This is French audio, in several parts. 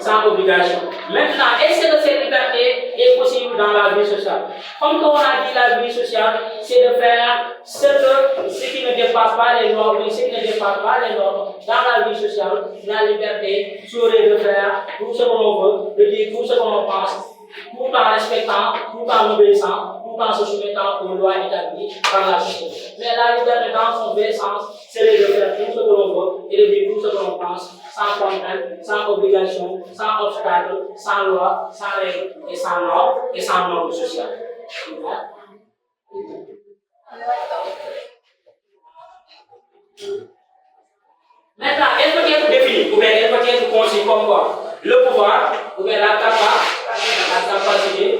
sans obligation. Maintenant, est-ce que cette liberté est possible dans la vie sociale? Comme on a dit, la vie sociale, c'est de faire ce qui ne dépasse pas les normes, mais ce qui ne dépasse pas les normes. Dans la vie sociale, la liberté serait de faire tout ce que l'on veut, de dire tout ce que l'on pense, tout en respectant, tout en obéissant, tout en se soumettant aux lois établies par la société. Mais la liberté dans son vrai sens, c'est de faire tout ce que l'on veut et de dire tout ce que l'on pense, sans contrainte, sans obligation, sans obstacle, sans loi, sans règle et sans normes sociales. Maintenant, elle peut être définie, ou bien elle peut être conçue comme quoi? Le pouvoir, ou bien la capacité,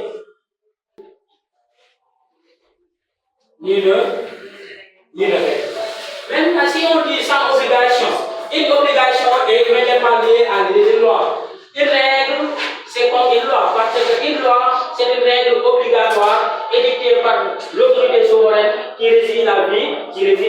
ni de fait. Maintenant, si on dit sans obligation, une obligation est immédiatement liée à une loi. Une règle, c'est comme une loi, parce qu'une loi, c'est une règle obligatoire édictée par l'autorité souveraine qui régit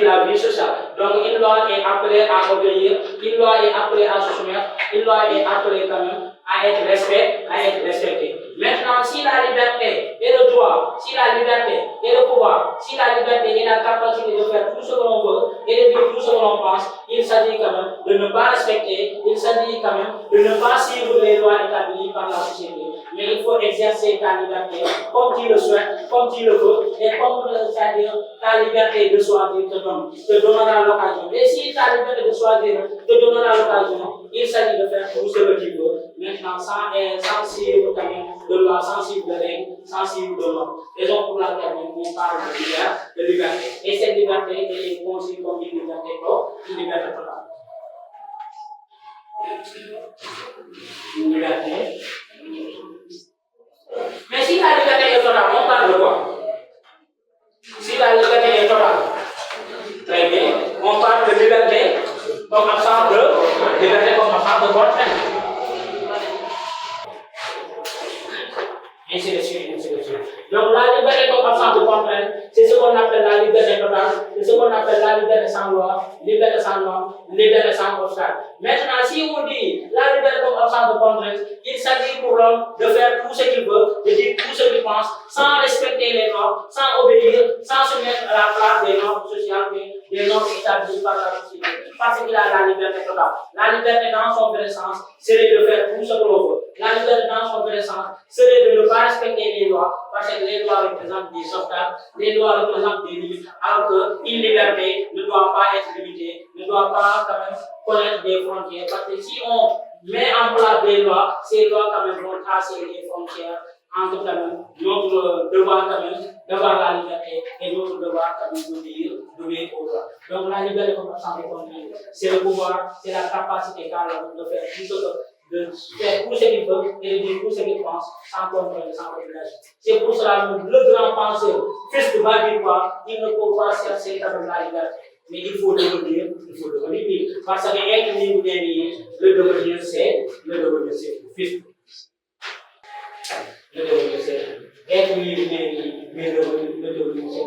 la vie sociale. Donc une loi est appelée à obéir, une loi est appelée à se soumettre, une loi est appelée quand même à être respectée. Maintenant, si la liberté et le droit, si la liberté et le pouvoir, si la liberté et la capacité de faire tout ce que l'on veut et de dire tout ce que l'on pense, il s'agit quand même de ne pas respecter, il s'agit quand même de ne pas suivre les lois établies par la société. Mais il faut exercer ta liberté comme tu le souhaites, comme tu le veux, et comme c'est-à-dire ta liberté de choisir te donnera l'occasion. Et si ta liberté de choisir te donnera l'occasion, il s'agit de faire tout ce que tu veux, maintenant sans suivre quand même de loi, sans suivre de règles, sans suivre de normes. Raison pour laquelle on parle de liberté. Et cette liberté est conçue comme une liberté totale. Une liberté. Mais si la liberté est totale, on parle de quoi? Si la liberté est totale, très bien, on parle de liberté comme absence de contrainte. Ainsi de suite. Donc la liberté comme absence de contrainte, c'est ce qu'on appelle la liberté totale, c'est ce qu'on appelle la liberté sans loi, liberté sans normes, liberté sans obstacle. Maintenant, si on dit la liberté comme absence de contrainte, il s'agit pour l'homme de faire tout ce qu'il veut, de dire tout ce qu'il pense, sans respecter les normes, sans obéir, sans se mettre à la place des normes sociales, des normes établies par la société, parce qu'il a la liberté totale. La liberté dans son vrai sens, c'est de faire tout ce que l'on veut. La liberté dans son vrai sens, c'est de ne pas respecter les lois, parce que les lois représentent des obstacles, les lois représentent des limites, alors qu'une liberté ne doit pas être limitée, ne doit pas quand même connaître des frontières, parce que si on met en place des lois, ces lois quand même vont tracer des frontières entre quand même notre devoir quand même d'avoir la liberté et notre devoir quand même d'obéir aux lois. Donc la liberté comme absence de contrainte, c'est le pouvoir, c'est la capacité qu'a l'homme de faire tout ce qu'il veut et de dire tout ce qu'il pense sans contrainte, sans obligation. C'est pour cela que le grand penseur, Christ va dire quoi? Il ne faut pas chercher quand même la liberté. Mais il faut devenir libre. Parce que être libre derrière, le devenir c'est Christ. Le devenir c'est être libre mais le devenir c'est.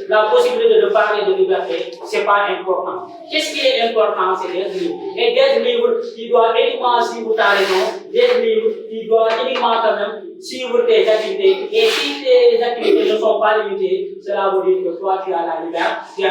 La possibilité de parler de liberté, c'est pas important. Qu'est-ce qui est important? C'est d'être libre. Et d'être libre, tu dois uniquement suivre ta raison. D'être libre, tu dois uniquement quand même suivre tes activités. Et si tes activités ne sont pas limitées, cela veut dire que toi tu as la liberté.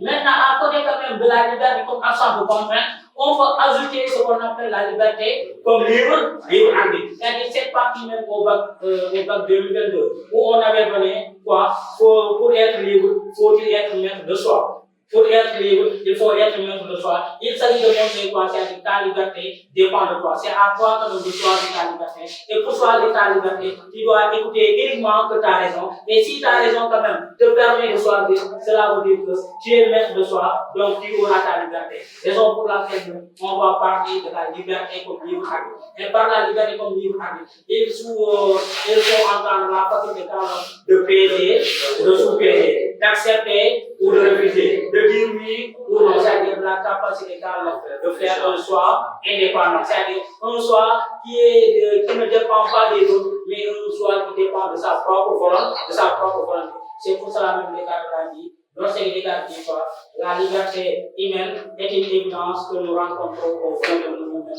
Maintenant, à côté quand même de la liberté comme absence de contrainte, on peut ajouter ce qu'on appelle la liberté comme libre arbitre. C'est-à-dire cette partie même au bac 2022, où on avait donné quoi? Pour être libre, faut-il être maître de soi. Pour être libre, il faut être maître de soi. Il s'agit de montrer quoi? C'est-à-dire que ta liberté dépend de toi. C'est à toi de choisir ta liberté. Et pour choisir ta liberté, tu dois écouter uniquement que ta raison. Et si ta raison quand même te permet de choisir, cela veut dire que tu es maître de soi, donc tu auras ta liberté. Raison pour laquelle on va parler de la liberté comme libre arbitre. Et par la liberté comme libre arbitre, il faut entendre la faculté de payer, de sous-payer, d'accepter ou de refuser, de dire oui ou non, c'est-à-dire la capacité de faire un choix indépendant, c'est-à-dire un choix qui ne dépend pas des autres, mais un choix qui dépend de sa propre volonté. C'est pour cela même Descartes a dit, lorsque Descartes dit quoi, la liberté humaine est une évidence que nous rencontrons au fond de nous-mêmes.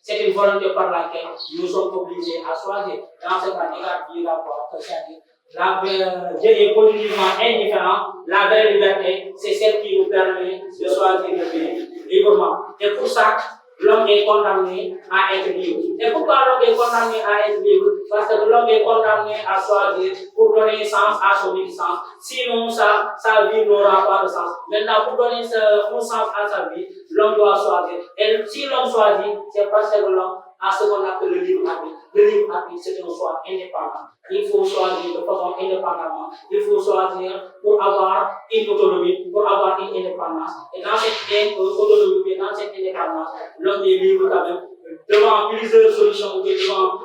C'est une volonté par laquelle nous sommes obligés à choisir. Dans ce cas, il va voir que Dieu est positivement indifférent. La vraie liberté, c'est celle qui nous permet de choisir le bien librement. Et pour ça, l'homme est condamné à être libre. Et pourquoi l'homme est condamné à être libre? Parce que l'homme est condamné à choisir pour donner sens à son existence. Sinon, sa vie n'aura pas de sens. Maintenant, pour donner un sens à sa vie, l'homme doit choisir. Et si l'homme choisit, c'est parce que l'homme a ce qu'on appelle le libre arbitre. Le libre arbitre, c'est un choix indépendant. Il faut choisir de façon indépendamment. Il faut choisir pour avoir une autonomie, pour avoir une indépendance. Et dans cette autonomie, dans cette indépendance, l'homme est libre quand même. Devant plusieurs solutions, ou devant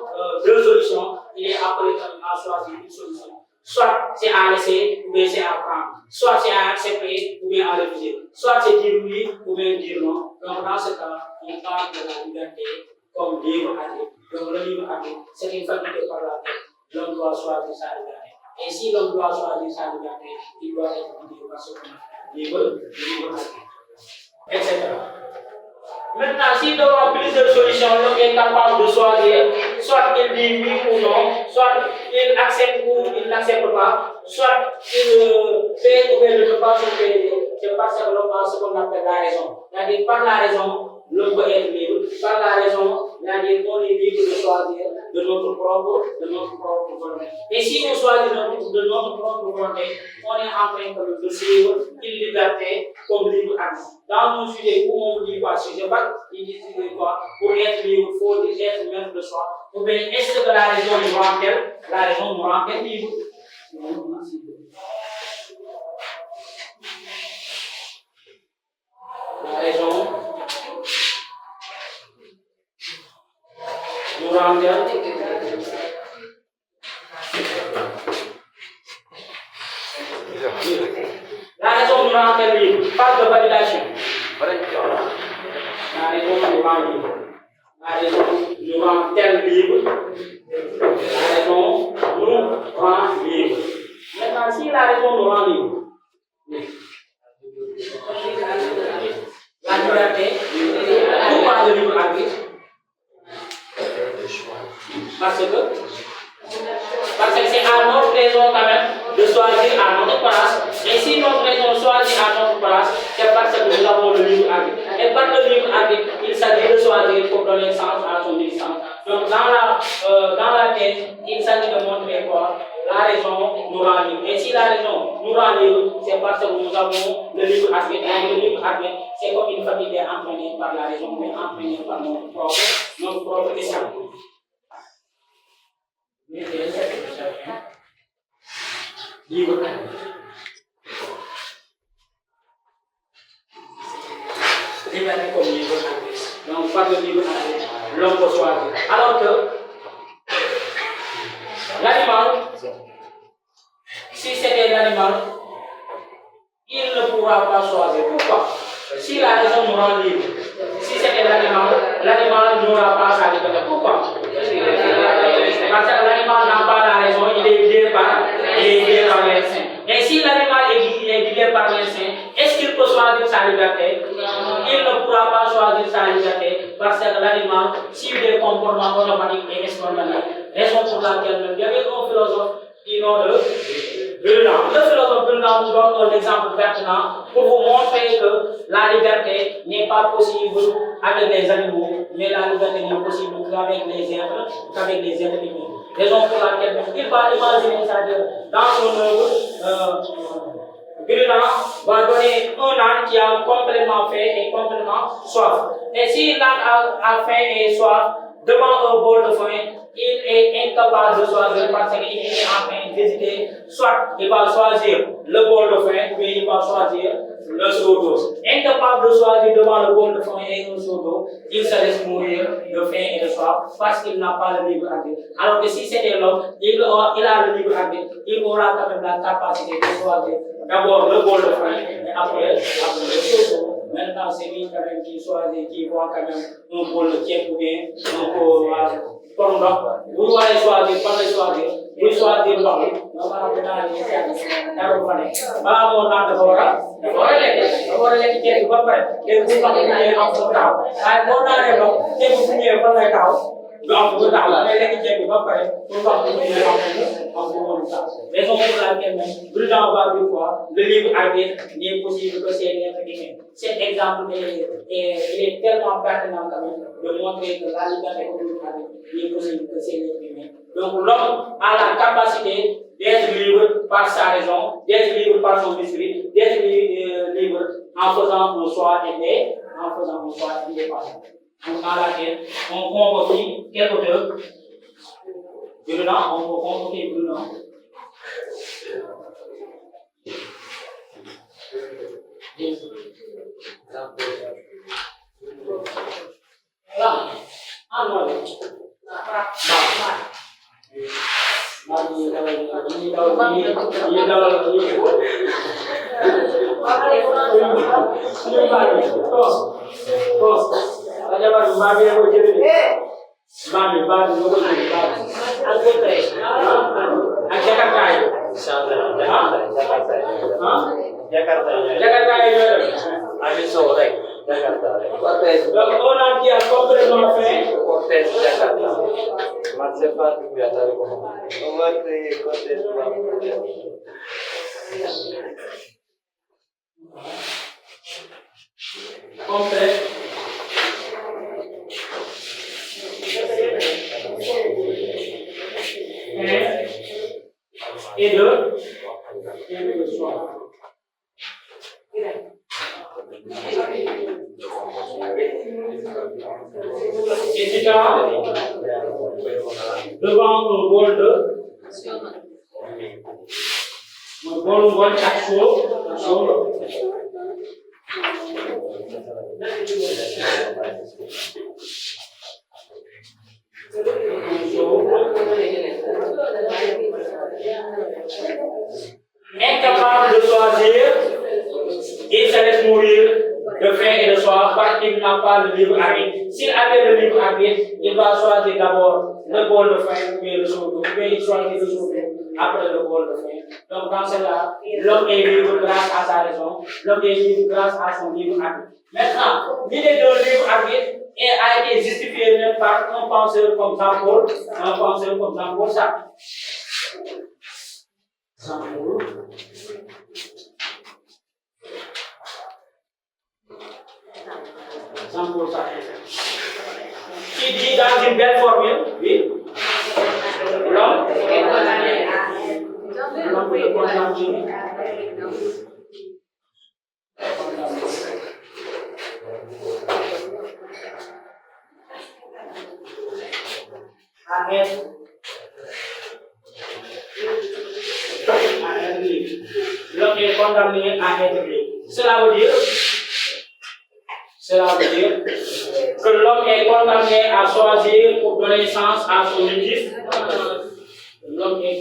deux solutions, il est appelé à choisir une solution. Soit c'est à laisser, ou bien c'est à prendre. Soit c'est à accepter, ou bien à refuser. Soit c'est dire oui, ou bien dire non. Donc dans ce cas, on parle de la liberté comme libre arbitre. Donc le libre arbitre, c'est une faculté par laquelle l'homme doit choisir sa liberté. Et si l'homme doit choisir sa liberté, il doit être libre parce que libre arbitre, etc. Maintenant, si devant plusieurs solutions, l'homme est capable de choisir, soit il dit oui ou non, soit il accepte ou il n'accepte pas, soit il fait ou il ne peut pas se faire, c'est parce que l'homme a ce qu'on appelle la raison. C'est-à-dire, par la raison, l'homme peut être libre. Par la raison, c'est-à-dire, on est libre de choisir de notre propre volonté. Et si on choisit de notre propre volonté, on est en train de suivre une liberté comme libre arbitre. Dans nos sujets, où on dit quoi, sujet bac, il dit quoi? Pour être libre, il faut être maître de soi. Ou bien, est-ce que la raison nous rend-elle? La raison nous rend-elle libre? La raison nous rend-elle libre? La raison nous rend-elle libre? Pas de validation. La raison nous rend libre. La raison nous rend-elle libre? La raison nous rend libre. Maintenant, si la raison nous rend libre, la liberté, pourquoi le libre arbitre? Parce que c'est à notre raison quand même de choisir à notre place. Et si notre raison choisit à notre place, c'est parce que nous avons le libre arbitre. Et par le libre arbitre, il s'agit de choisir pour donner sens à son existence. Donc dans la tête, il s'agit de montrer quoi? La raison nous rend libre. Et si la raison nous rend libre, c'est parce que nous avons le libre arbitre. Et le libre arbitre, c'est comme une faculté entraînée par la raison, mais entraînée par notre propre destin. Libre arbitre. Liberté comme libre arbitre. Donc, par le libre arbitre, l'homme peut choisir. Alors que l'animal, si c'était l'animal, il ne pourra pas choisir. Pourquoi? Si la raison nous rend libre, si c'était l'animal n'aura pas sa liberté. Pourquoi? Parce que l'animal n'a pas la raison, il est guidé par l'instinct. Et si l'animal est guidé par l'instinct, est-ce qu'il peut choisir sa liberté? Il ne pourra pas choisir sa liberté parce que l'animal suit des comportements automatiques et spontanés. Raison pour laquelle il y avait un philosophe qui nom de Burnham. Le philosophe Burnham nous donne un exemple pertinent pour vous montrer que la liberté n'est pas possible avec les animaux, mais la liberté n'est possible qu'avec les êtres humains. Raison pour laquelle il va imaginer ça dans son œuvre. Burnham va donner un âne qui a complètement faim et complètement soif. Et si l'âne a faim et soif, devant un bol de foin, il est incapable de choisir parce qu'il est en train d'hésiter. Soit il va choisir le bol de foin, ou bien il va choisir le seau d'eau. Incapable de choisir devant le bol de foin et le seau d'eau, il se laisse mourir de faim et de soif parce qu'il n'a pas le libre arbitre. Alors que si c'était l'homme, il a le libre arbitre, il aura quand même la capacité de choisir d'abord le bol de foin et après le seau d'eau. Maintenant, c'est lui quand même qui choisit, qui voit quand même un bol de tiède ou bien un pot. Vous allez choisir, pas le choisir. pour choisir l'homme donc on a dara ko ne balaa moo naan dafa war a lekk ceeb bi ba pare léegi bu xam ne am fu taxaw waaye boo naanee ndox ceeb bi bu ñëwee fan lay taxaw du am fu taxaw da ngay lekk ceeb bi ba pare pour ndox bi ñëwee am fu mu taxaw raison pour laquelle prudent va dire quoi le libre arbitre n'est possible que c'est l'être humain. Cet exemple il est tellement pertinent quand même de montrer que la liberté n'est possible que c'est l'être humain. Donc l'homme a la capacité d'être libre par sa raison, d'être libre par son esprit, d'être libre en faisant un choix indépendant. Donc dans laquelle on convoque quel auteur Prudent, on va convoquer Prudent. Jakarta Amin sore Jakarta. On a dit à complètement fait. Cortez Jakarta. Matsepa biasa ko. Cortez. Complet. Et deux. Et devant un bol de chaque chose. Incapable de choisir, il se laisse mourir de faim et de soif parce qu'il n'a pas le libre arbitre. S'il avait le libre arbitre, il va choisir d'abord le bol de faim ou bien le chaudron, ou bien il choisit le chaudron après le bol de faim. Donc dans cela, l'homme est libre grâce à sa raison, l'homme est libre grâce à son libre arbitre. Maintenant, l'idée de libre arbitre a été justifiée même par un penseur comme Jean-Paul Sartre. Jean-Paul Sartre. Qui dit dans une belle formule, oui, l'homme est condamné. L'homme est condamné à être libre. Cela veut dire que l'homme est condamné à choisir pour donner sens à son existence. L'homme est condamné